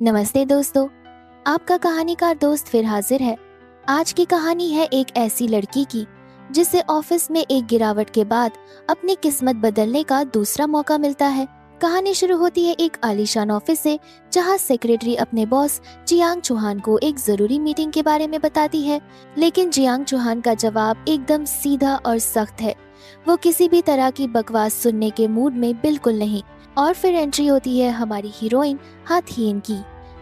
नमस्ते दोस्तों। आपका कहानीकार दोस्त फिर हाजिर है। आज की कहानी है एक ऐसी लड़की की जिसे ऑफिस में एक गिरावट के बाद अपनी किस्मत बदलने का दूसरा मौका मिलता है। कहानी शुरू होती है एक आलीशान ऑफिस से, जहां सेक्रेटरी अपने बॉस जियांग चौहान को एक जरूरी मीटिंग के बारे में बताती है। लेकिन जियांग चौहान का जवाब एकदम सीधा और सख्त है। वो किसी भी तरह की बकवास सुनने के मूड में बिल्कुल नहीं। और फिर एंट्री होती है हमारी हीरोइन हाथियन की,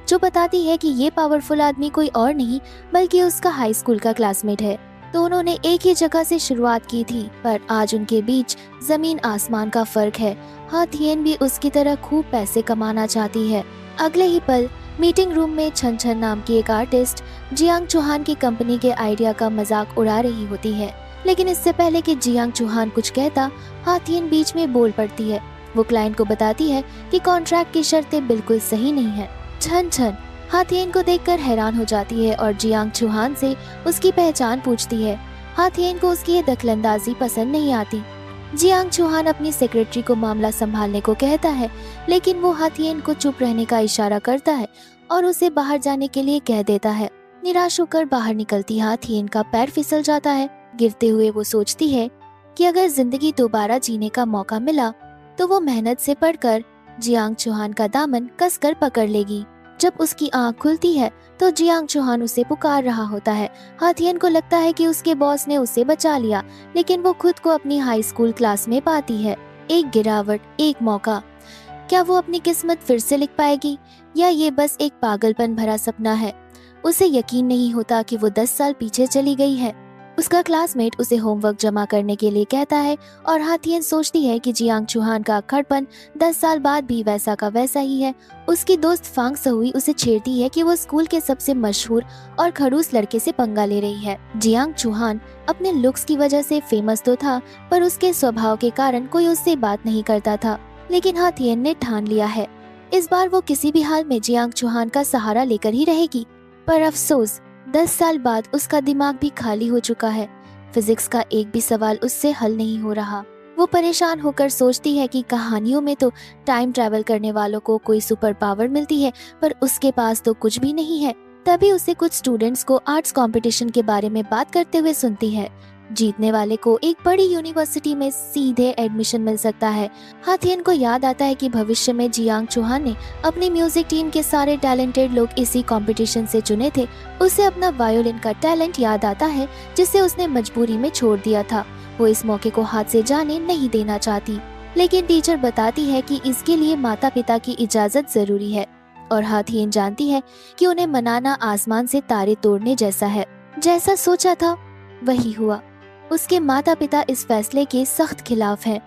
जो बताती है कि ये पावरफुल आदमी कोई और नहीं बल्कि उसका हाई स्कूल का क्लासमेट है। तो उन्होंने एक ही जगह से शुरुआत की थी, पर आज उनके बीच जमीन आसमान का फर्क है। हाथियन भी उसकी तरह खूब पैसे कमाना चाहती है। अगले ही पल मीटिंग रूम में छन छन नाम की एक आर्टिस्ट जियांग चौहान की कंपनी के आइडिया का मजाक उड़ा रही होती है। लेकिन इससे पहले कि जियांग चौहान कुछ कहता, हाथियन बीच में बोल पड़ती है। वो क्लाइंट को बताती है कि कॉन्ट्रैक्ट की शर्तें बिल्कुल सही नहीं है। छन छन हाथियन को देखकर हैरान हो जाती है और जियांग चौहान से उसकी पहचान पूछती है। हाथियन को उसकी ये दखलंदाजी पसंद नहीं आती। जियांग चौहान अपनी सेक्रेटरी को मामला संभालने को कहता है, लेकिन वो हाथियन को चुप रहने का इशारा करता है और उसे बाहर जाने के लिए कह देता है। निराश होकर बाहर निकलती हाथियन का पैर फिसल जाता है। गिरते हुए वो सोचती है कि अगर जिंदगी दोबारा जीने का मौका मिला तो वो मेहनत से पढ़कर जियांग चौहान का दामन कसकर पकड़ लेगी। जब उसकी आंख खुलती है तो जियांग चौहान उसे पुकार रहा होता है। हाथियन को लगता है कि उसके बॉस ने उसे बचा लिया, लेकिन वो खुद को अपनी हाई स्कूल क्लास में पाती है। एक गिरावट, एक मौका। क्या वो अपनी किस्मत फिर से लिख पाएगी या ये बस एक पागलपन भरा सपना है? उसे यकीन नहीं होता कि वो 10 साल पीछे चली गई है। उसका क्लासमेट उसे होमवर्क जमा करने के लिए कहता है और हाथियन सोचती है कि जियांग चौहान का अक्खड़पन 10 साल बाद भी वैसा का वैसा ही है। उसकी दोस्त फांग सहुई उसे छेड़ती है कि वो स्कूल के सबसे मशहूर और खड़ूस लड़के से पंगा ले रही है। जियांग चौहान अपने लुक्स की वजह से फेमस तो था, पर उसके स्वभाव के कारण कोई उससे बात नहीं करता था। लेकिन हाथियन ने ठान लिया है, इस बार वो किसी भी हाल में जियांग चौहान का सहारा लेकर ही रहेगी। पर अफसोस, 10 साल बाद उसका दिमाग भी खाली हो चुका है। फिजिक्स का एक भी सवाल उससे हल नहीं हो रहा। वो परेशान होकर सोचती है कि कहानियों में तो टाइम ट्रैवल करने वालों को कोई सुपर पावर मिलती है, पर उसके पास तो कुछ भी नहीं है। तभी उसे कुछ स्टूडेंट्स को आर्ट्स कंपटीशन के बारे में बात करते हुए सुनती है। जीतने वाले को एक बड़ी यूनिवर्सिटी में सीधे एडमिशन मिल सकता है। हाथियन को याद आता है कि भविष्य में जियांग चौहान ने अपनी म्यूजिक टीम के सारे टैलेंटेड लोग इसी कंपटीशन से चुने थे। उसे अपना वायोलिन का टैलेंट याद आता है, जिसे उसने मजबूरी में छोड़ दिया था। वो इस मौके को हाथ से जाने नहीं देना चाहती, लेकिन टीचर बताती है कि इसके लिए माता पिता की इजाजत जरूरी है। और हाथियन जानती है कि उन्हें मनाना आसमान से तारे तोड़ने जैसा है। जैसा सोचा था वही हुआ। उसके माता पिता इस फैसले के सख्त खिलाफ हैं।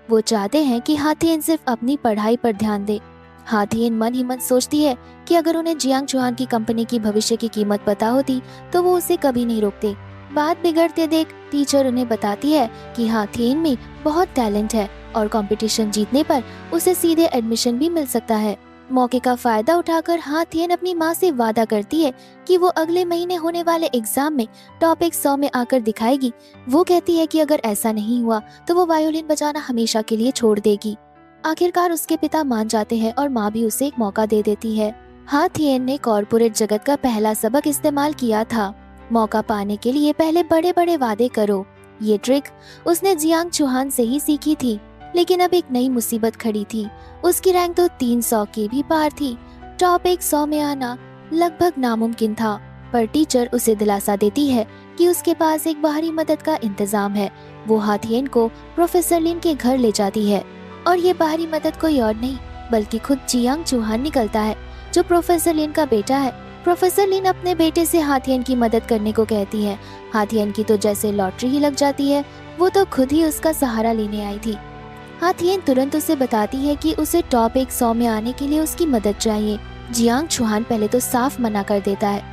वो चाहते हैं कि हाथियन सिर्फ अपनी पढ़ाई पर ध्यान दे। हाथियन मन ही मन सोचती है कि अगर उन्हें जियांग चौहान की कंपनी की भविष्य की कीमत पता होती तो वो उसे कभी नहीं रोकते। बात बिगड़ते देख टीचर उन्हें बताती है कि हाथियन में बहुत टैलेंट है और कंपटीशन जीतने पर उसे सीधे एडमिशन भी मिल सकता है। मौके का फायदा उठाकर हाथियन अपनी माँ से वादा करती है कि वो अगले महीने होने वाले एग्जाम में टॉपिक 100 में आकर दिखाएगी। वो कहती है कि अगर ऐसा नहीं हुआ तो वो वायोलिन बजाना हमेशा के लिए छोड़ देगी। आखिरकार उसके पिता मान जाते हैं और माँ भी उसे एक मौका दे देती है। हाथियन ने कॉर्पोरेट जगत का पहला सबक इस्तेमाल किया था। मौका पाने के लिए पहले बड़े बड़े वादे करो। ये ट्रिक उसने जियांग चौहान से ही सीखी थी। लेकिन अब एक नई मुसीबत खड़ी थी। उसकी रैंक तो 300 की भी पार थी। टॉप 100 में आना लगभग नामुमकिन था। पर टीचर उसे दिलासा देती है कि उसके पास एक बाहरी मदद का इंतजाम है। वो हाथियन को प्रोफेसर लिन के घर ले जाती है और ये बाहरी मदद कोई और नहीं बल्कि खुद जियांग चौहान निकलता है, जो प्रोफेसर लिन का बेटा है। प्रोफेसर लिन अपने बेटे से हाथियन की मदद करने को कहती है। हाथियन की तो जैसे लॉटरी ही लग जाती है। वो तो खुद ही उसका सहारा लेने आई थी। हाथियन तुरंत उसे बताती है कि उसे टॉप 100 में आने के लिए उसकी मदद चाहिए। जियांग चौहान पहले तो साफ मना कर देता है,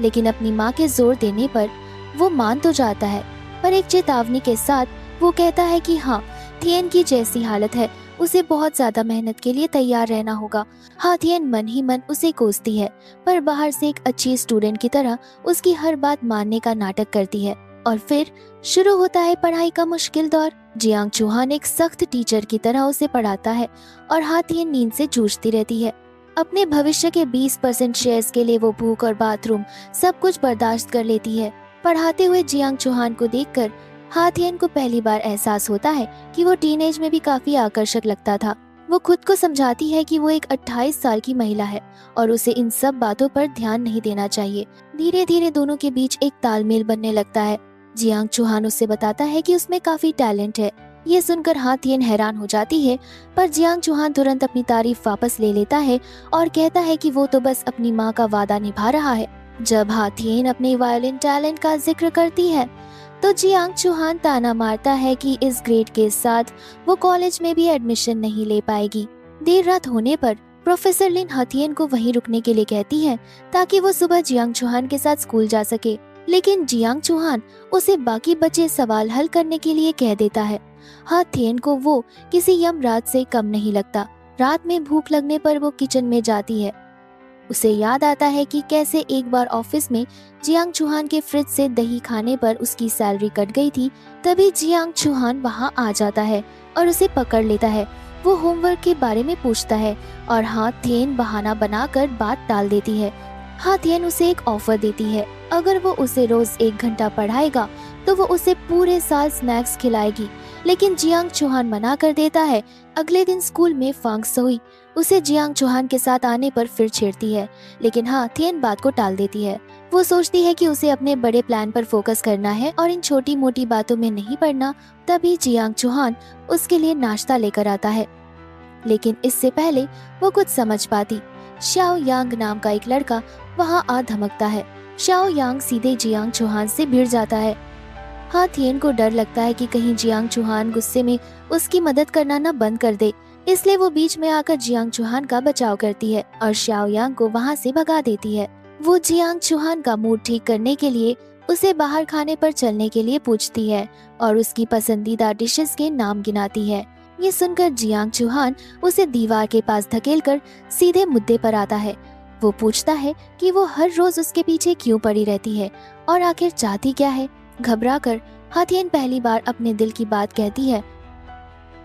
लेकिन अपनी माँ के जोर देने पर वो मान तो जाता है, पर एक चेतावनी के साथ वो कहता है कि हाँ, थियन की जैसी हालत है, उसे बहुत ज्यादा मेहनत के लिए तैयार रहना होगा। हाथियन मन ही मन उसे कोसती है, पर बाहर से एक अच्छी स्टूडेंट की तरह उसकी हर बात मानने का नाटक करती है। और फिर शुरू होता है पढ़ाई का मुश्किल दौर। जियांग चौहान एक सख्त टीचर की तरह उसे पढ़ाता है और हाथियन नींद से जूझती रहती है। अपने भविष्य के 20% शेयर्स के लिए वो भूख और बाथरूम सब कुछ बर्दाश्त कर लेती है। पढ़ाते हुए जियांग चौहान को देखकर हाथियन को पहली बार एहसास होता है कि वो टीनेज में भी काफी आकर्षक लगता था। वो खुद को समझाती है कि वो एक 28 साल की महिला है और उसे इन सब बातों पर ध्यान नहीं देना चाहिए। धीरे धीरे दोनों के बीच एक तालमेल बनने लगता है। जियांग चौहान उससे बताता है कि उसमें काफी टैलेंट है। ये सुनकर हाथियन हैरान हो जाती है, पर जियांग चौहान तुरंत अपनी तारीफ वापस ले लेता है और कहता है कि वो तो बस अपनी माँ का वादा निभा रहा है। जब हाथियन अपने वायलिन टैलेंट का जिक्र करती है तो जियांग चौहान ताना मारता है कि इस ग्रेड के साथ वो कॉलेज में भी एडमिशन नहीं ले पाएगी। देर रात होने पर प्रोफेसर लिन हाथियन को वहीं रुकने के लिए कहती है ताकि वो सुबह जियांग चौहान के साथ स्कूल जा सके, लेकिन जियांग चौहान उसे बाकी बचे सवाल हल करने के लिए कह देता है। हाथियन को वो किसी यमराज से कम नहीं लगता। रात में भूख लगने पर वो किचन में जाती है। उसे याद आता है कि कैसे एक बार ऑफिस में जियांग चौहान के फ्रिज से दही खाने पर उसकी सैलरी कट गई थी। तभी जियांग चौहान वहां आ जाता है और उसे पकड़ लेता है। वो होमवर्क के बारे में पूछता है और हाथियन बहाना बनाकर बात टाल देती है। हाथियन उसे एक ऑफर देती है, अगर वो उसे रोज 1 घंटा पढ़ाएगा तो वो उसे पूरे साल स्नैक्स खिलाएगी, लेकिन जियांग चौहान मना कर देता है। अगले दिन स्कूल में फांग सोई उसे जियांग चौहान के साथ आने पर फिर छेड़ती है, लेकिन हाथियन बात को टाल देती है। वो सोचती है कि उसे अपने बड़े प्लान पर फोकस करना है और इन छोटी मोटी बातों में नहीं पड़ना। तभी जियांग चौहान उसके लिए नाश्ता लेकर आता है, लेकिन इससे पहले वो कुछ समझ पाती, शाओ यांग नाम का एक लड़का वहाँ आ धमकता है। शाओ यांग सीधे जियांग चौहान से भिड़ जाता है। हाथियन को डर लगता है कि कहीं जियांग चौहान गुस्से में उसकी मदद करना न बंद कर दे, इसलिए वो बीच में आकर जियांग चौहान का बचाव करती है और शाओ यांग को वहाँ से भगा देती है। वो जियांग चौहान का मूड ठीक करने के लिए उसे बाहर खाने पर चलने के लिए पूछती है और उसकी पसंदीदा डिशेस के नाम गिनाती है। ये सुनकर जियांग चौहान उसे दीवार के पास धकेलकर सीधे मुद्दे पर आता है। वो पूछता है कि वो हर रोज उसके पीछे क्यों पड़ी रहती है और आखिर चाहती क्या है। घबराकर हाथियन पहली बार अपने दिल की बात कहती है।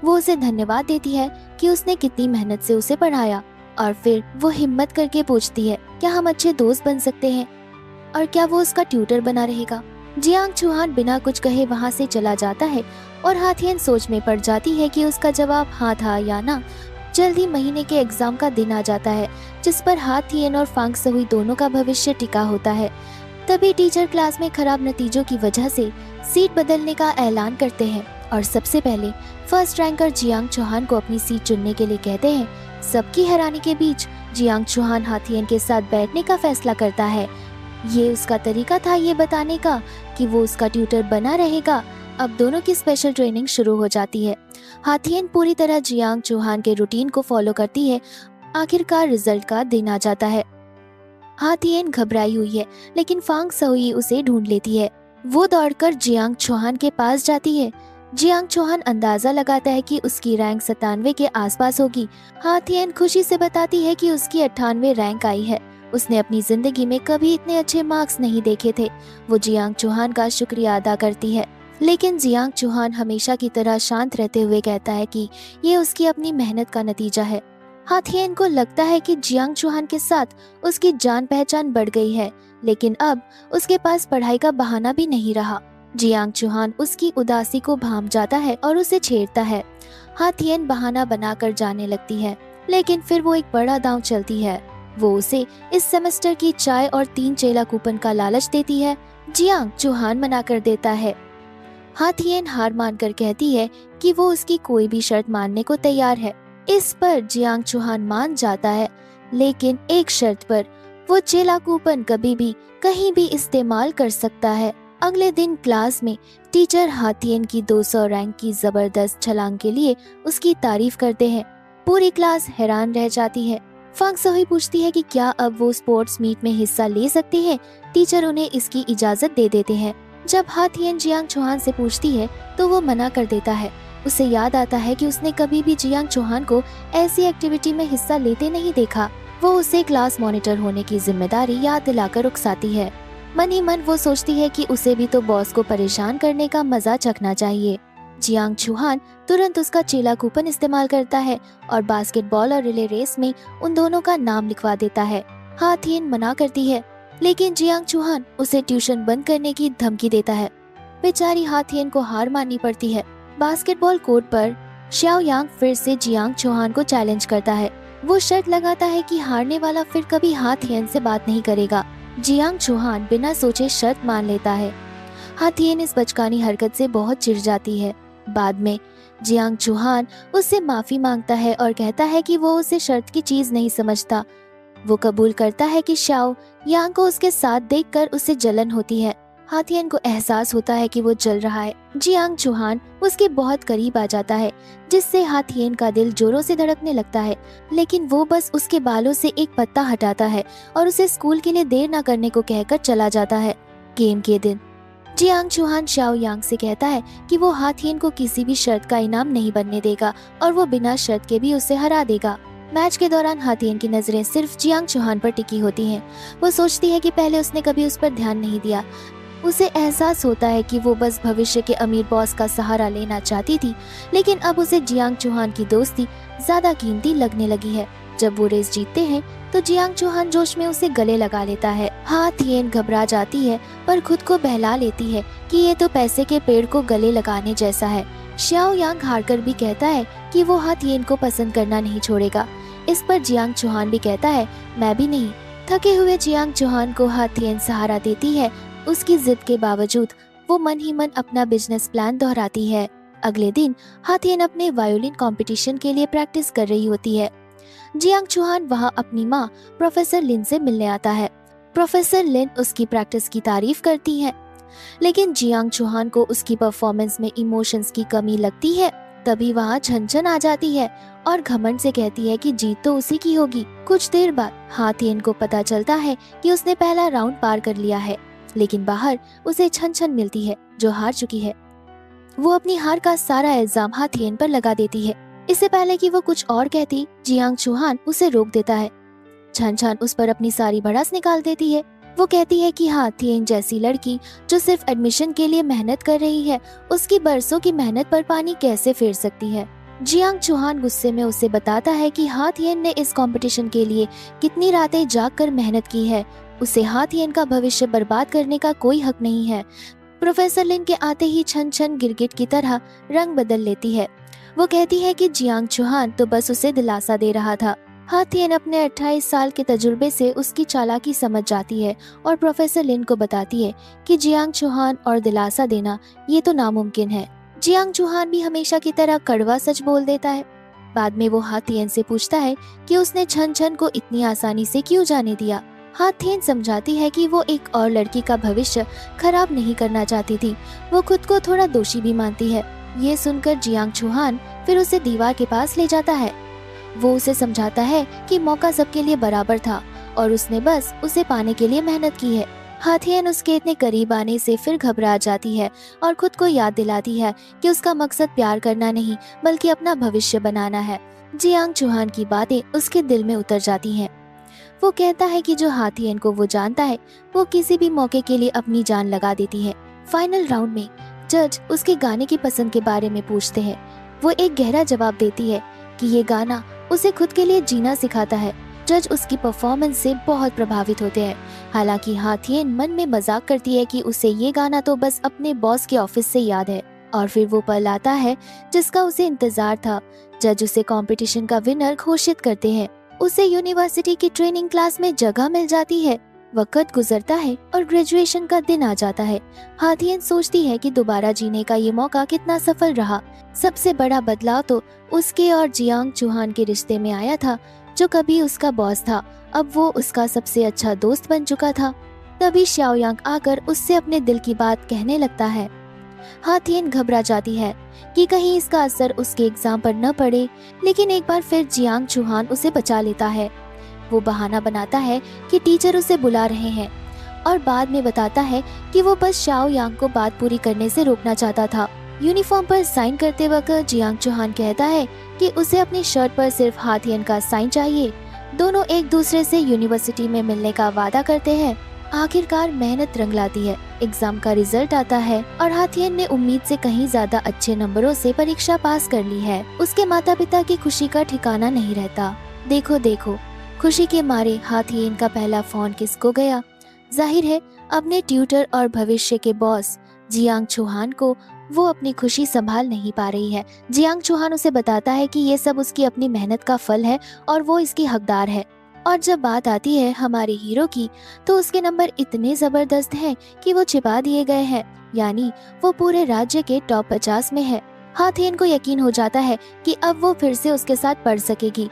वो उसे धन्यवाद देती है कि उसने कितनी मेहनत से उसे पढ़ाया और फिर वो हिम्मत करके पूछती है क्या हम अच्छे दोस्त बन सकते हैं और क्या वो उसका ट्यूटर बना रहेगा। जियांग चौहान बिना कुछ कहे वहाँ से चला जाता है और हाथियन सोच में पड़ जाती है कि उसका जवाब हाँ था या ना। जल्दी महीने के एग्जाम का दिन आ जाता है जिस पर हाथियन और फांग सोई दोनों का भविष्य टिका होता है। तभी टीचर क्लास में खराब नतीजों की वजह से सीट बदलने का ऐलान करते हैं और सबसे पहले फर्स्ट रैंकर जियांग चौहान को अपनी सीट चुनने के लिए कहते हैं। सबकी हैरानी के बीच जियांग चौहान हाथियन के साथ बैठने का फैसला करता है। ये उसका तरीका था ये बताने का कि वो उसका ट्यूटर बना रहेगा। अब दोनों की स्पेशल ट्रेनिंग शुरू हो जाती है। हाथियन पूरी तरह जियांग चौहान के रूटीन को फॉलो करती है। आखिरकार रिजल्ट का दिन आ जाता है। हाथियन घबराई हुई है, लेकिन फांग सोई उसे ढूंढ लेती है। वो दौड़कर जियांग चौहान के पास जाती है। जियांग चौहान अंदाजा लगाता है कि उसकी रैंक 97 के आसपास होगी। हाथियन खुशी से बताती है कि उसकी 98 रैंक आई है। उसने अपनी जिंदगी में कभी इतने अच्छे मार्क्स नहीं देखे थे। वो जियांग चौहान का शुक्रिया अदा करती है, लेकिन जियांग चौहान हमेशा की तरह शांत रहते हुए कहता है कि ये उसकी अपनी मेहनत का नतीजा है। हाथियन को लगता है कि जियांग चौहान के साथ उसकी जान पहचान बढ़ गई है, लेकिन अब उसके पास पढ़ाई का बहाना भी नहीं रहा। जियांग चौहान उसकी उदासी को भांप जाता है और उसे छेड़ता है। हाथियन बहाना बनाकर जाने लगती है, लेकिन फिर वो एक बड़ा दांव चलती है। वो उसे इस सेमेस्टर की चाय और 3 चेला कूपन का लालच देती है। जियांग चौहान मना कर देता है। हाथियन हार मानकर कहती है कि वो उसकी कोई भी शर्त मानने को तैयार है। इस पर जियांग चौहान मान जाता है, लेकिन एक शर्त पर, वो चेला कूपन कभी भी कहीं भी इस्तेमाल कर सकता है। अगले दिन क्लास में टीचर हाथियन की 200 रैंक की जबरदस्त छलांग के लिए उसकी तारीफ करते हैं। पूरी क्लास हैरान रह जाती है। फांग सोई पूछती है कि क्या अब वो स्पोर्ट्स मीट में हिस्सा ले सकती है। टीचर उन्हें इसकी इजाजत दे देते हैं। जब हाथियन जियांग चौहान से पूछती है तो वो मना कर देता है। उसे याद आता है कि उसने कभी भी जियांग चौहान को ऐसी एक्टिविटी में हिस्सा लेते नहीं देखा। वो उसे क्लास मॉनिटर होने की जिम्मेदारी याद दिलाकर उकसाती है। मन ही मन वो सोचती है कि उसे भी तो बॉस को परेशान करने का मजा चखना चाहिए। जियांग चुहान तुरंत उसका चेला कूपन इस्तेमाल करता है और बास्केटबॉल और रिले रेस में उन दोनों का नाम लिखवा देता है। हाथियन मना करती है, लेकिन जियांग चुहान उसे ट्यूशन बंद करने की धमकी देता है। बेचारी हाथियन को हार माननी पड़ती है। बास्केटबॉल कोर्ट पर श्याओ यांग फिर से जियांग चुहान को चैलेंज करता है। वो शर्त लगाता है कि हारने वाला फिर कभी हाथियन से बात नहीं करेगा। जियांग चुहान बिना सोचे शर्त मान लेता है। हाथियन इस बचकानी हरकत से बहुत चिढ़ जाती है। बाद में जियांग चुहान उससे माफी मांगता है और कहता है कि वो उसे शर्त की चीज नहीं समझता। वो कबूल करता है कि श्याओ यांग को उसके साथ देखकर उसे जलन होती है। हाथियन को एहसास होता है कि वो जल रहा है। जियांग चुहान उसके बहुत करीब आ जाता है, जिससे हाथियन का दिल जोरों से धड़कने लगता है, लेकिन वो बस उसके बालों से एक पत्ता हटाता है और उसे स्कूल के लिए देर न करने को कहकर चला जाता है। गेम के दिन जियांग चुहान श्याओ यांग से कहता है कि वो हाथियन को किसी भी शर्त का इनाम नहीं बनने देगा और वो बिना शर्त के भी उसे हरा देगा। मैच के दौरान हाथियन की नजरें सिर्फ जियांग चुहान पर टिकी होती हैं। वो सोचती है कि पहले उसने कभी उस पर ध्यान नहीं दिया। उसे एहसास होता है कि वो बस भविष्य के अमीर बॉस का सहारा लेना चाहती थी, लेकिन अब उसे जियांग चुहान की दोस्ती ज्यादा कीमती लगने लगी है। जब वो रेस जीतते हैं तो जियांग चुहान जोश में उसे गले लगा लेता है। हाथियन घबरा जाती है पर खुद को बहला लेती है कि ये तो पैसे के पेड़ को गले लगाने जैसा है। श्याओ यांग हारकर भी कहता है कि वो हाथियन को पसंद करना नहीं छोड़ेगा। इस पर जियांग चुहान भी कहता है, मैं भी नहीं। थके हुए जियांग चुहान को हाथियन सहारा देती है। उसकी जिद के बावजूद वो मन ही मन अपना बिजनेस प्लान दोहराती है। अगले दिन हाथियन अपने वायोलिन कंपटीशन के लिए प्रैक्टिस कर रही होती है। जियांग चुहान वहाँ अपनी माँ प्रोफेसर लिन से मिलने आता है। प्रोफेसर लिन उसकी प्रैक्टिस की तारीफ करती हैं, लेकिन जियांग चुहान को उसकी परफॉर्मेंस में इमोशंस की कमी लगती है। तभी वहाँ छन आ जाती है और घमंड से कहती है कि जीत तो उसी की होगी। कुछ देर बाद हाथियन को पता चलता है कि उसने पहला राउंड पार कर लिया है, लेकिन बाहर उसे छन मिलती है जो हार चुकी है। वो अपनी हार का सारा इल्जाम हाथियन पर लगा देती है। इससे पहले कि वो कुछ और कहती, जियांग चुहान उसे रोक देता है। छन उस पर अपनी सारी भड़ास निकाल देती है। वो कहती है कि हाथियन जैसी लड़की जो सिर्फ एडमिशन के लिए मेहनत कर रही है, उसकी बरसों की मेहनत पर पानी कैसे फेर सकती है। जियांग चुहान गुस्से में उसे बताता है कि हाथियन ने इस कंपटीशन के लिए कितनी रातें जागकर मेहनत की है। उसे हाथियन का भविष्य बर्बाद करने का कोई हक नहीं है। प्रोफेसर लिन के आते ही छन गिरगिट की तरह रंग बदल लेती है। वो कहती है कि जियांग चुहान तो बस उसे दिलासा दे रहा था। हाथियन अपने 28 साल के तजुर्बे से उसकी चालाकी समझ जाती है और प्रोफेसर लिन को बताती है कि जियांग चुहान और दिलासा देना ये तो नामुमकिन है। जियांग चुहान भी हमेशा की तरह कड़वा सच बोल देता है। बाद में वो हाथियन से पूछता है कि उसने छन को इतनी आसानी से क्यों जाने दिया। हाथियन समझाती है कि वो एक और लड़की का भविष्य खराब नहीं करना चाहती थी। वो खुद को थोड़ा दोषी भी मानती है। ये सुनकर जियांग चुहान फिर उसे दीवार के पास ले जाता है। वो उसे समझाता है कि मौका सबके लिए बराबर था और उसने बस उसे पाने के लिए मेहनत की है। हाथियन उसके इतने करीब आने से फिर घबरा जाती है और खुद को याद दिलाती है कि उसका मकसद प्यार करना नहीं बल्कि अपना भविष्य बनाना है। जियांग चुहान की बातें उसके दिल में उतर जाती हैं। वो कहता है कि जो हाथियन को वो जानता है वो किसी भी मौके के लिए अपनी जान लगा देती है। फाइनल राउंड में जज उसके गाने की पसंद के बारे में पूछते हैं। वो एक गहरा जवाब देती है कि ये गाना उसे खुद के लिए जीना सिखाता है। जज उसकी परफॉर्मेंस से बहुत प्रभावित होते हैं। हालांकि हाथियन मन में मजाक करती है कि उसे ये गाना तो बस अपने बॉस के ऑफिस से याद है। और फिर वो पल आता है जिसका उसे इंतजार था। जज उसे कंपटीशन का विनर घोषित करते हैं। उसे यूनिवर्सिटी की ट्रेनिंग क्लास में जगह मिल जाती है। वक्त गुजरता है और ग्रेजुएशन का दिन आ जाता है। हाथियन सोचती है कि दोबारा जीने का ये मौका कितना सफल रहा। सबसे बड़ा बदलाव तो उसके और जियांग चुहान के रिश्ते में आया था। जो कभी उसका बॉस था अब वो उसका सबसे अच्छा दोस्त बन चुका था। तभी श्याओ यांग आकर उससे अपने दिल की बात कहने लगता है। हाथियन घबरा जाती है कि कहीं इसका असर उसके एग्जाम पर न पड़े, लेकिन एक बार फिर जियांग चुहान उसे बचा लेता है। वो बहाना बनाता है कि टीचर उसे बुला रहे हैं और बाद में बताता है कि वो बस श्याओ यांग को बात पूरी करने से रोकना चाहता था। यूनिफॉर्म पर साइन करते वक्त जियांग चुहान कहता है कि उसे अपनी शर्ट पर सिर्फ हाथियन का साइन चाहिए। दोनों एक दूसरे से यूनिवर्सिटी में मिलने का वादा करते हैं। आखिरकार मेहनत रंग लाती है। एग्जाम का रिजल्ट आता है और हाथियन ने उम्मीद से कहीं ज्यादा अच्छे नंबरों से परीक्षा पास कर ली है। उसके माता पिता की खुशी का ठिकाना नहीं रहता। देखो देखो, खुशी के मारे हाथियन का पहला फोन किसको गया? जाहिर है अपने ट्यूटर और भविष्य के बॉस जियांग चौहान को। वो अपनी खुशी संभाल नहीं पा रही है। जियांग चौहान उसे बताता है कि ये सब उसकी अपनी मेहनत का फल है और वो इसकी हकदार है। और जब बात आती है हमारे हीरो की, तो उसके नंबर इतने जबरदस्त हैं कि वो छिपा दिए गए हैं, यानी वो पूरे राज्य के टॉप 50 में है। हाथियन को यकीन हो जाता है कि अब वो फिर से उसके साथ पढ़ सकेगी।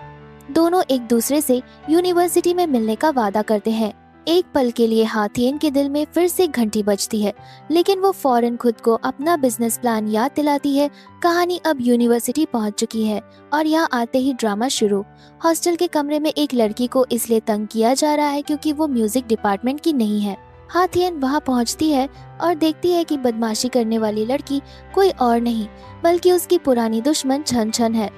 दोनों एक दूसरे से यूनिवर्सिटी में मिलने का वादा करते हैं। एक पल के लिए हाथियन के दिल में फिर से घंटी बजती है, लेकिन वो फौरन खुद को अपना बिजनेस प्लान याद दिलाती है। कहानी अब यूनिवर्सिटी पहुंच चुकी है और यहाँ आते ही ड्रामा शुरू। हॉस्टल के कमरे में एक लड़की को इसलिए तंग किया जा रहा है क्योंकि वो म्यूजिक डिपार्टमेंट की नहीं है। हाथियन वहाँ पहुँचती है और देखती है कि बदमाशी करने वाली लड़की कोई और नहीं बल्कि उसकी पुरानी दुश्मन छन छन है।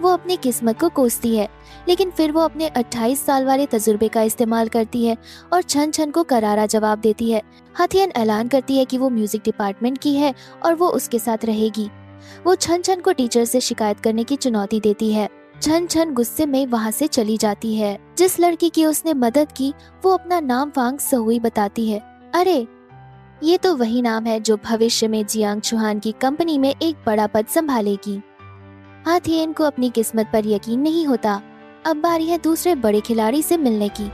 वो अपनी किस्मत को कोसती है, लेकिन फिर वो अपने 28 साल वाले तजुर्बे का इस्तेमाल करती है और छन छन को करारा जवाब देती है। हाथियन ऐलान करती है कि वो म्यूजिक डिपार्टमेंट की है और वो उसके साथ रहेगी। वो छन छन को टीचर से शिकायत करने की चुनौती देती है। छन छन गुस्से में वहाँ से चली जाती है। जिस लड़की की उसने मदद की वो अपना नाम फांग सहुई बताती है। अरे, ये तो वही नाम है जो भविष्य में जियांग चौहान की कंपनी में एक बड़ा पद संभालेगी। हाथियन को अपनी किस्मत पर यकीन नहीं होता। अब बारी है दूसरे बड़े खिलाड़ी से मिलने की।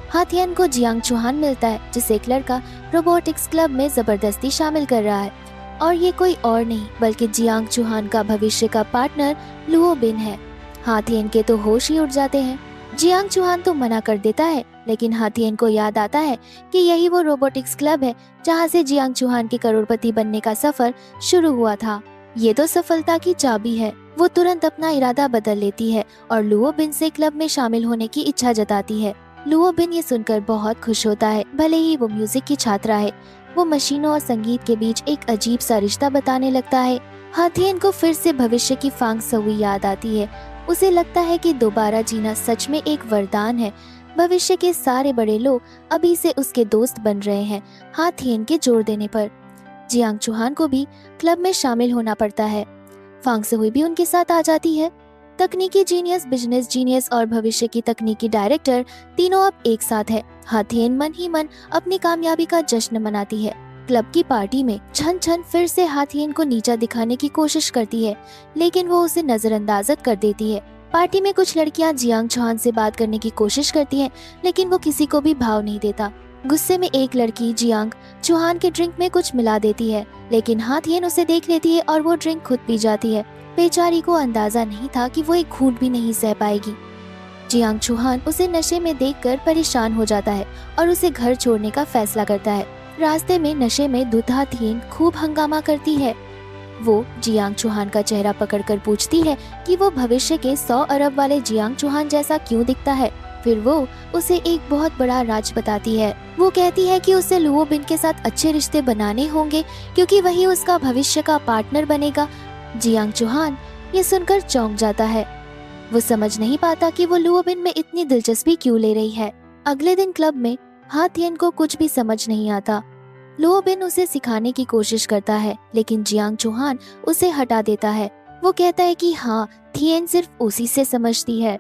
हाथियन को जियांग चौहान मिलता है, जिसे एक लड़का रोबोटिक्स क्लब में जबरदस्ती शामिल कर रहा है, और ये कोई और नहीं बल्कि जियांग चौहान का भविष्य का पार्टनर लुओ बिन है। हाथियन के तो होश ही उड़ जाते हैं। जियांग चौहान तो मना कर देता है, लेकिन हाथियन को याद आता है कि यही वो रोबोटिक्स क्लब है जहाँ से जियांग चौहान के करोड़पति बनने का सफर शुरू हुआ था। ये तो सफलता की चाबी है। वो तुरंत अपना इरादा बदल लेती है और लुओ बिन से क्लब में शामिल होने की इच्छा जताती है। लुओ बिन ये सुनकर बहुत खुश होता है। भले ही वो म्यूजिक की छात्रा है, वो मशीनों और संगीत के बीच एक अजीब सा रिश्ता बताने लगता है। हाथियन को फिर से भविष्य की फांग सहुई याद आती है। उसे लगता है कि दोबारा जीना सच में एक वरदान है। भविष्य के सारे बड़े लोग अभी से उसके दोस्त बन रहे हैं हाथियन के जोर देने पर। जियांग चौहान को भी क्लब में शामिल होना पड़ता है। फांग सहुई भी उनके साथ आ जाती है। तकनीकी जीनियस, बिजनेस जीनियस और भविष्य की तकनीकी डायरेक्टर तीनों अब एक साथ है। हाथियन मन ही मन अपनी कामयाबी का जश्न मनाती है। क्लब की पार्टी में छन छन फिर से हाथियन को नीचा दिखाने की कोशिश करती है, लेकिन वो उसे नजरअंदाज कर देती है। पार्टी में कुछ लड़कियां जियांग चौहान से बात करने की कोशिश करती हैं, लेकिन वो किसी को भी भाव नहीं देता। गुस्से में एक लड़की जियांग चौहान के ड्रिंक में कुछ मिला देती है, लेकिन हाथियन उसे देख लेती है और वो ड्रिंक खुद पी जाती है। बेचारी को अंदाजा नहीं था कि वो एक घूंट भी नहीं सह पाएगी। जियांग चौहान उसे नशे में देखकर परेशान हो जाता है और उसे घर छोड़ने का फैसला करता है। रास्ते में नशे में धुत हाथियन खूब हंगामा करती है। वो जियांग चौहान का चेहरा पकड़कर पूछती है कि वो भविष्य के 100 अरब वाले जियांग चौहान जैसा क्यों दिखता है। फिर वो उसे एक बहुत बड़ा राज बताती है। वो कहती है कि उसे लुओ बिन के साथ अच्छे रिश्ते बनाने होंगे क्योंकि वही उसका भविष्य का पार्टनर बनेगा। जियांग चौहान ये सुनकर चौंक जाता है। वो समझ नहीं पाता कि वो लुओ बिन में इतनी दिलचस्पी क्यों ले रही है। अगले दिन क्लब में हाथियन को कुछ भी समझ नहीं आता। लुओ बिन उसे सिखाने की कोशिश करता है, लेकिन जियांग चौहान उसे हटा देता है। वो कहता है कि हाँ, थियन सिर्फ उसी से समझती है।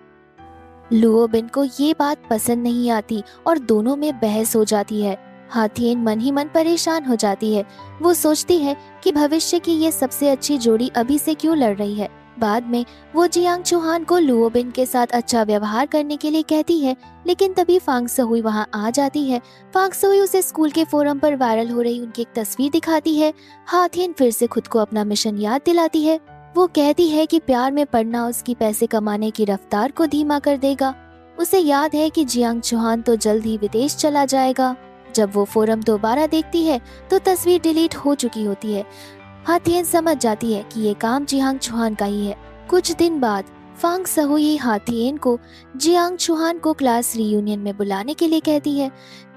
लुओ बिन को ये बात पसंद नहीं आती और दोनों में बहस हो जाती है। हाथियन मन ही मन परेशान हो जाती है। वो सोचती है कि भविष्य की ये सबसे अच्छी जोड़ी अभी से क्यों लड़ रही है। बाद में वो जियांग चौहान को लुओ बिन के साथ अच्छा व्यवहार करने के लिए कहती है, लेकिन तभी फांग सहुई वहाँ आ जाती है। फांग सहुई उसे स्कूल के फोरम पर वायरल हो रही उनकी एक तस्वीर दिखाती है। हाथियन फिर से खुद को अपना मिशन याद दिलाती है। वो कहती है कि प्यार में पड़ना उसकी पैसे कमाने की रफ्तार को धीमा कर देगा। उसे याद है कि जियांग चौहान तो जल्द ही विदेश चला जाएगा। जब वो फोरम दोबारा देखती है तो तस्वीर डिलीट हो चुकी होती है। हाथियन समझ जाती है कि ये काम जियांग चौहान का ही है। कुछ दिन बाद फांग सहुई हाथियन को जियांग चौहान को क्लास रीयूनियन में बुलाने के लिए कहती है।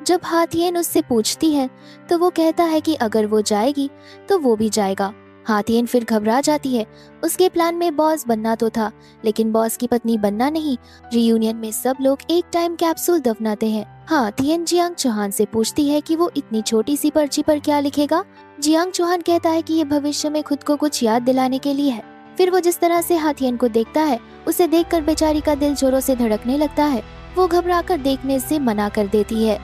जब हाथियन उससे पूछती है तो वो कहता है कि अगर वो जाएगी तो वो भी जाएगा। हाथियन फिर घबरा जाती है। उसके प्लान में बॉस बनना तो था, लेकिन बॉस की पत्नी बनना नहीं। रियूनियन में सब लोग एक टाइम कैप्सूल दफनाते हैं। हाथियन जियांग चौहान से पूछती है कि वो इतनी छोटी सी पर्ची पर क्या लिखेगा। जियांग चौहान कहता है कि ये भविष्य में खुद को कुछ याद दिलाने के लिए है। फिर वो जिस तरह से हाथियन को देखता है, उसे देखकर बेचारी का दिल जोरों से धड़कने लगता है। वो घबराकर देखने से मना कर देती है।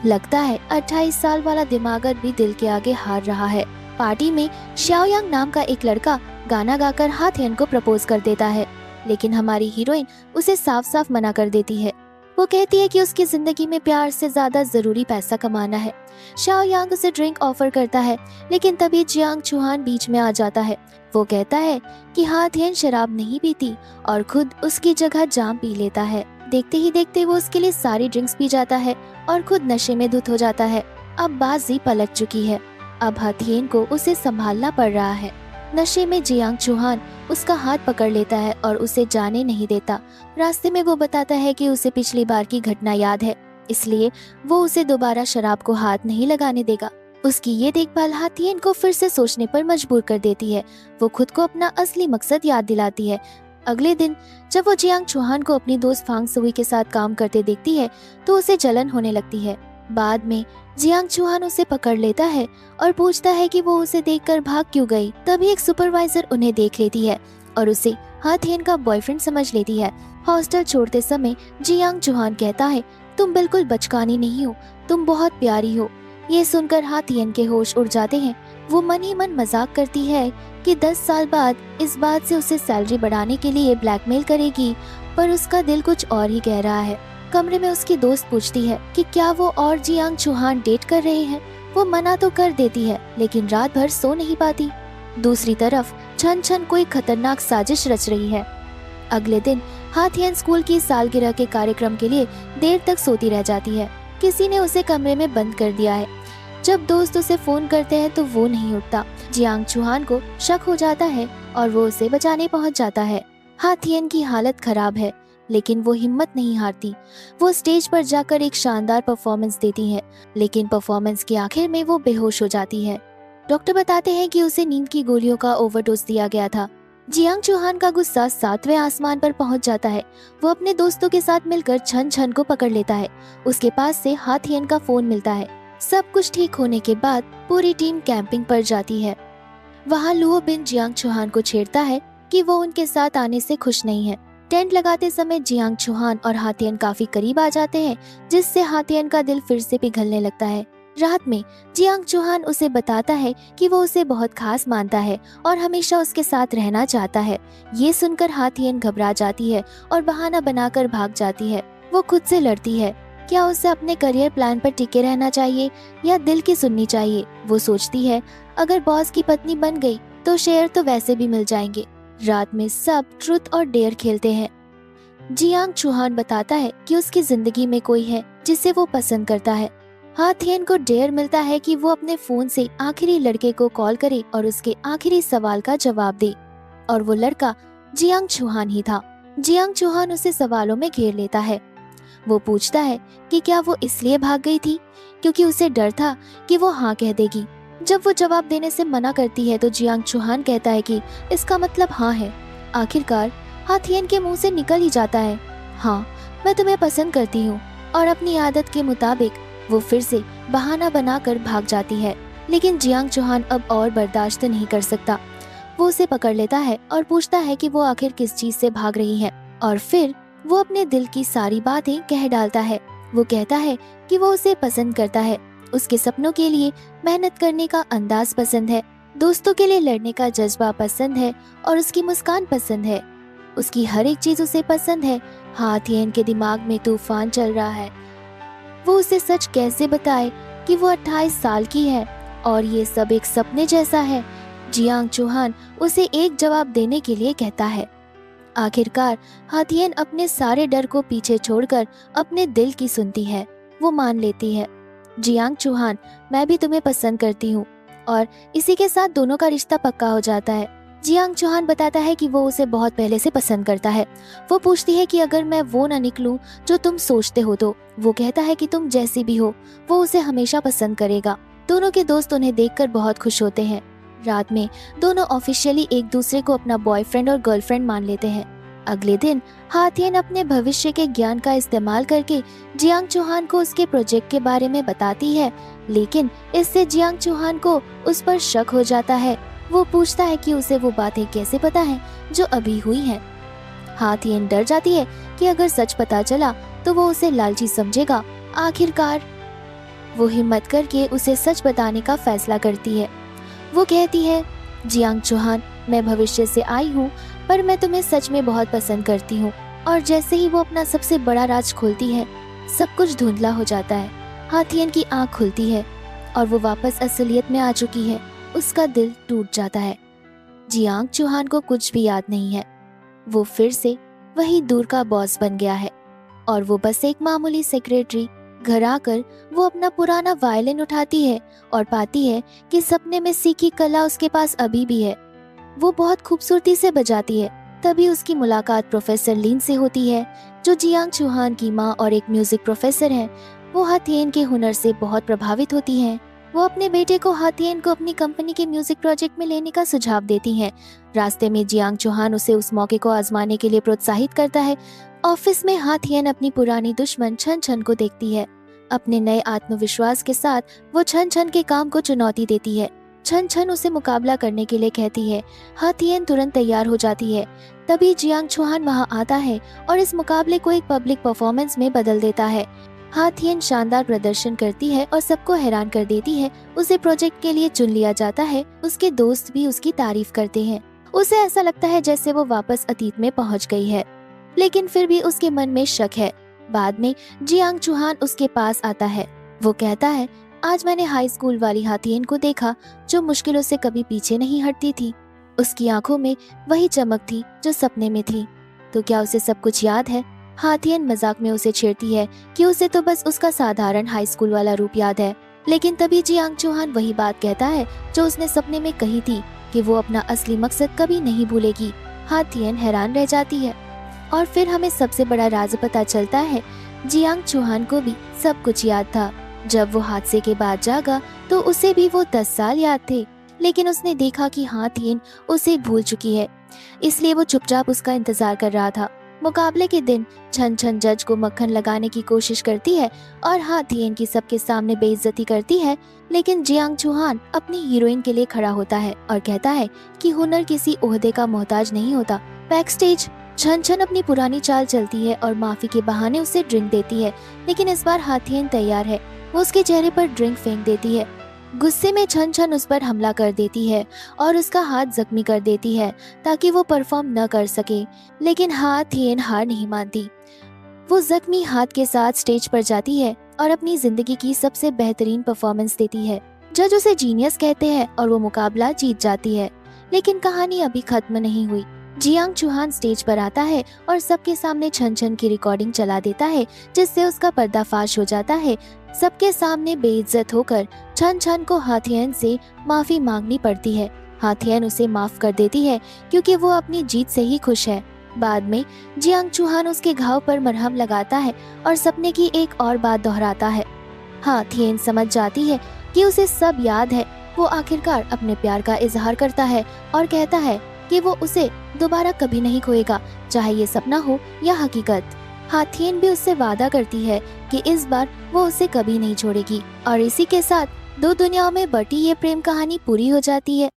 लगता है 28 साल वाला दिमागर भी दिल के आगे हार रहा है। पार्टी में शाओयांग नाम का एक लड़का गाना गाकर हाथियन को प्रपोज कर देता है, लेकिन हमारी हीरोइन उसे साफ साफ मना कर देती है। वो कहती है कि उसकी जिंदगी में प्यार से ज्यादा जरूरी पैसा कमाना है। शाओयांग उसे ड्रिंक ऑफर करता है, लेकिन तभी जियांग चौहान बीच में आ जाता है। वो कहता है कि हाथियन शराब नहीं पीती और खुद उसकी जगह जाम पी लेता है। देखते ही देखते वो उसके लिए सारी ड्रिंक्स पी जाता है और खुद नशे में धुत हो जाता है। अब बाजी पलट चुकी है। अब हाथियन को उसे संभालना पड़ रहा है। नशे में जियांग चौहान उसका हाथ पकड़ लेता है और उसे जाने नहीं देता। रास्ते में वो बताता है कि उसे पिछली बार की घटना याद है, इसलिए वो उसे दोबारा शराब को हाथ नहीं लगाने देगा। उसकी ये देखभाल हाथियन को फिर से सोचने पर मजबूर कर देती है। वो खुद को अपना असली मकसद याद दिलाती है। अगले दिन जब वो जियांग चौहान को अपनी दोस्त फांग सुई के साथ काम करते देखती है तो उसे जलन होने लगती है। बाद में जियांग चौहान उसे पकड़ लेता है और पूछता है कि वो उसे देखकर भाग क्यों गई। तभी एक सुपरवाइजर उन्हें देख लेती है और उसे हाथियन का बॉयफ्रेंड समझ लेती है। हॉस्टल छोड़ते समय जियांग चौहान कहता है, तुम बिल्कुल बचकानी नहीं हो, तुम बहुत प्यारी हो। ये सुनकर हाथियन के होश उड़ जाते हैं। वो मन ही मन मजाक करती है कि 10 साल बाद इस बात से उसे सैलरी बढ़ाने के लिए ब्लैकमेल करेगी, पर उसका दिल कुछ और ही कह रहा है। कमरे में उसकी दोस्त पूछती है कि क्या वो और जियांग चौहान डेट कर रहे हैं। वो मना तो कर देती है, लेकिन रात भर सो नहीं पाती। दूसरी तरफ छन छन कोई खतरनाक साजिश रच रही है। अगले दिन हाथियन स्कूल की सालगिरह के कार्यक्रम के लिए देर तक सोती रह जाती है। किसी ने उसे कमरे में बंद कर दिया है। जब दोस्त उसे फोन करते हैं तो वो नहीं उठता। जियांग चौहान को शक हो जाता है और वो उसे बचाने पहुंच जाता है। हाथियन की हालत खराब है, लेकिन वो हिम्मत नहीं हारती। वो स्टेज पर जाकर एक शानदार परफॉर्मेंस देती है, लेकिन परफॉर्मेंस के आखिर में वो बेहोश हो जाती है। डॉक्टर बताते हैं कि उसे नींद की गोलियों का ओवरडोज दिया गया था। जियांग चौहान का गुस्सा 7वें आसमान पर पहुंच जाता है। वो अपने दोस्तों के साथ मिलकर छन छन को पकड़ लेता है। उसके पास से हाथियन का फोन मिलता है। सब कुछ ठीक होने के बाद पूरी टीम कैंपिंग पर जाती है। वहाँ लुओ बिन जियांग चौहान को छेड़ता है कि वो उनके साथ आने से खुश नहीं है। टेंट लगाते समय जियांग चौहान और हाथियन काफी करीब आ जाते हैं, जिससे हाथियन का दिल फिर से पिघलने लगता है। रात में जियांग चौहान उसे बताता है कि वो उसे बहुत खास मानता है और हमेशा उसके साथ रहना चाहता है। ये सुनकर हाथियन घबरा जाती है और बहाना बनाकर भाग जाती है। वो खुद से लड़ती है, क्या उसे अपने करियर प्लान पर टिके रहना चाहिए या दिल की सुननी चाहिए। वो सोचती है अगर बॉस की पत्नी बन गई तो शेयर तो वैसे भी मिल जाएंगे। रात में सब ट्रुथ और डेयर खेलते हैं। जियांग चौहान बताता है कि उसकी जिंदगी में कोई है जिसे वो पसंद करता है। हाथियन को डेयर मिलता है कि वो अपने फोन से आखिरी लड़के को कॉल करे और उसके आखिरी सवाल का जवाब दे, और वो लड़का जियांग चौहान ही था। जियांग चौहान उसे सवालों में घेर लेता है। वो पूछता है कि क्या वो इसलिए भाग गई थी क्योंकि उसे डर था कि वो हाँ कह देगी। जब वो जवाब देने से मना करती है तो जियांग चौहान कहता है कि इसका मतलब हाँ है। आखिरकार हाथियन के मुंह से निकल ही जाता है, हाँ मैं तुम्हें पसंद करती हूँ। और अपनी आदत के मुताबिक वो फिर से बहाना बनाकर भाग जाती है। लेकिन जियांग चौहान अब और बर्दाश्त नहीं कर सकता। वो उसे पकड़ लेता है और पूछता है कि वो आखिर किस चीज से भाग रही है, और फिर वो अपने दिल की सारी बातें कह डालता है। वो कहता है कि वो उसे पसंद करता है, उसके सपनों के लिए मेहनत करने का अंदाज पसंद है, दोस्तों के लिए लड़ने का जज्बा पसंद है और उसकी मुस्कान पसंद है। उसकी हर एक चीज उसे पसंद है। हाथियन के दिमाग में तूफान चल रहा है। वो उसे सच कैसे बताए कि वो 28 साल की है और ये सब एक सपने जैसा है। जियांग चौहान उसे एक जवाब देने के लिए कहता है। आखिरकार हाथियन अपने सारे डर को पीछे छोड़कर अपने दिल की सुनती है। वो मान लेती है, जियांग चौहान मैं भी तुम्हें पसंद करती हूँ, और इसी के साथ दोनों का रिश्ता पक्का हो जाता है। जियांग चौहान बताता है कि वो उसे बहुत पहले से पसंद करता है। वो पूछती है कि अगर मैं वो ना निकलूं जो तुम सोचते हो तो। वो कहता है कि तुम जैसी भी हो वो उसे हमेशा पसंद करेगा। दोनों के दोस्त उन्हें देखकर बहुत खुश होते हैं। रात में दोनों ऑफिशियली एक दूसरे को अपना बॉयफ्रेंड और गर्लफ्रेंड मान लेते हैं। अगले दिन हाथियन अपने भविष्य के ज्ञान का इस्तेमाल करके जियांग चौहान को उसके प्रोजेक्ट के बारे में बताती है, लेकिन इससे जियांग चौहान को उस पर शक हो जाता है। वो पूछता है कि उसे वो बातें कैसे पता है जो अभी हुई हैं। हाथियन डर जाती है कि अगर सच पता चला तो वो उसे लालची समझेगा। आखिरकार वो हिम्मत करके उसे सच बताने का फैसला करती है। वो कहती है, जियांग चौहान, मैं भविष्य से आई हूँ, पर मैं तुम्हें सच में बहुत पसंद करती हूँ। और जैसे ही वो अपना सबसे बड़ा राज खोलती है, सब कुछ धुंधला हो जाता है। हाथियन की आंख खुलती है और वो वापस असलियत में आ चुकी है। उसका दिल टूट जाता है। जियांग चौहान को कुछ भी याद नहीं है। वो फिर से वही दूर का बॉस बन गया है और वो बस एक मामूली सेक्रेटरी। घर आकर वो अपना पुराना वायलिन उठाती है और पाती है कि सपने में सीखी कला उसके पास अभी भी है। वो बहुत खूबसूरती से बजाती है। तभी उसकी मुलाकात प्रोफेसर लीन से होती है, जो जियांग चौहान की माँ और एक म्यूजिक प्रोफेसर हैं। वो हाथियन के हुनर से बहुत प्रभावित होती हैं। वो अपने बेटे को हाथियन को अपनी कंपनी के म्यूजिक प्रोजेक्ट में लेने का सुझाव देती हैं। रास्ते में जियांग चौहान उसे उस मौके को आजमाने के लिए प्रोत्साहित करता है। ऑफिस में हाथियन अपनी पुरानी दुश्मन छन छन को देखती है। अपने नए आत्मविश्वास के साथ वो छन छन के काम को चुनौती देती है। छन छन उसे मुकाबला करने के लिए कहती है। हाथियन तुरंत तैयार हो जाती है। तभी जियांग चौहान वहां आता है और इस मुकाबले को एक पब्लिक परफॉर्मेंस में बदल देता है। हाथियन शानदार प्रदर्शन करती है और सबको हैरान कर देती है। उसे प्रोजेक्ट के लिए चुन लिया जाता है। उसके दोस्त भी उसकी तारीफ करते हैं। उसे ऐसा लगता है जैसे वो वापस अतीत में पहुंच गई है, लेकिन फिर भी उसके मन में शक है। बाद में जियांग चौहान उसके पास आता है। वो कहता है, आज मैंने हाई स्कूल वाली हाथियन को देखा, जो मुश्किलों से कभी पीछे नहीं हटती थी। उसकी आंखों में वही चमक थी जो सपने में थी। तो क्या उसे सब कुछ याद है? हाथियन मजाक में उसे छेड़ती है कि उसे तो बस उसका साधारण हाई स्कूल वाला रूप याद है। लेकिन तभी जियांग चौहान वही बात कहता है जो उसने सपने में कही थी, कि वो अपना असली मकसद कभी नहीं भूलेगी। हाथियन हैरान रह जाती है और फिर हमें सबसे बड़ा राज पता चलता है। जियांग चौहान को भी सब कुछ याद था। जब वो हादसे के बाद जागा तो उसे भी वो 10 साल याद थे, लेकिन उसने देखा कि हाथियन उसे भूल चुकी है, इसलिए वो चुपचाप उसका इंतजार कर रहा था। मुकाबले के दिन छन छन जज को मक्खन लगाने की कोशिश करती है और हाथियन की सबके सामने बेइज्जती करती है, लेकिन जियांग चौहान अपनी हीरोइन के लिए खड़ा होता है और कहता है कि हुनर किसी ओहदे का मोहताज नहीं होता। बैक स्टेज छन छन अपनी पुरानी चाल चलती है और माफी के बहाने उसे ड्रिंक देती है, लेकिन इस बार हाथियन तैयार है। वो उसके चेहरे पर ड्रिंक फेंक देती है। गुस्से में छन छन उस पर हमला कर देती है और उसका हाथ जख्मी कर देती है ताकि वो परफॉर्म न कर सके, लेकिन हाथियन हार नहीं मानती। वो जख्मी हाथ के साथ स्टेज पर जाती है और अपनी जिंदगी की सबसे बेहतरीन परफॉर्मेंस देती है। जज उसे जीनियस कहते हैं और वो मुकाबला जीत जाती है। लेकिन कहानी अभी खत्म नहीं हुई। जियांग चौहान स्टेज पर आता है और सबके सामने छन छन की रिकॉर्डिंग चला देता है, जिससे उसका पर्दाफाश हो जाता है। सबके सामने बेइज्जत होकर छन छन को हाथियन से माफी मांगनी पड़ती है। हाथियन उसे माफ कर देती है क्योंकि वो अपनी जीत से ही खुश है। बाद में जियांग चौहान उसके घाव पर मरहम लगाता है और सपने की एक और बात दोहराता है। हाथियन समझ जाती है कि उसे सब याद है। वो आखिरकार अपने प्यार का इजहार करता है और कहता है कि वो उसे दोबारा कभी नहीं खोएगा, चाहे ये सपना हो या हकीकत। हाथियन भी उससे वादा करती है कि इस बार वो उसे कभी नहीं छोड़ेगी। और इसी के साथ दो दुनियाओं में बटी ये प्रेम कहानी पूरी हो जाती है।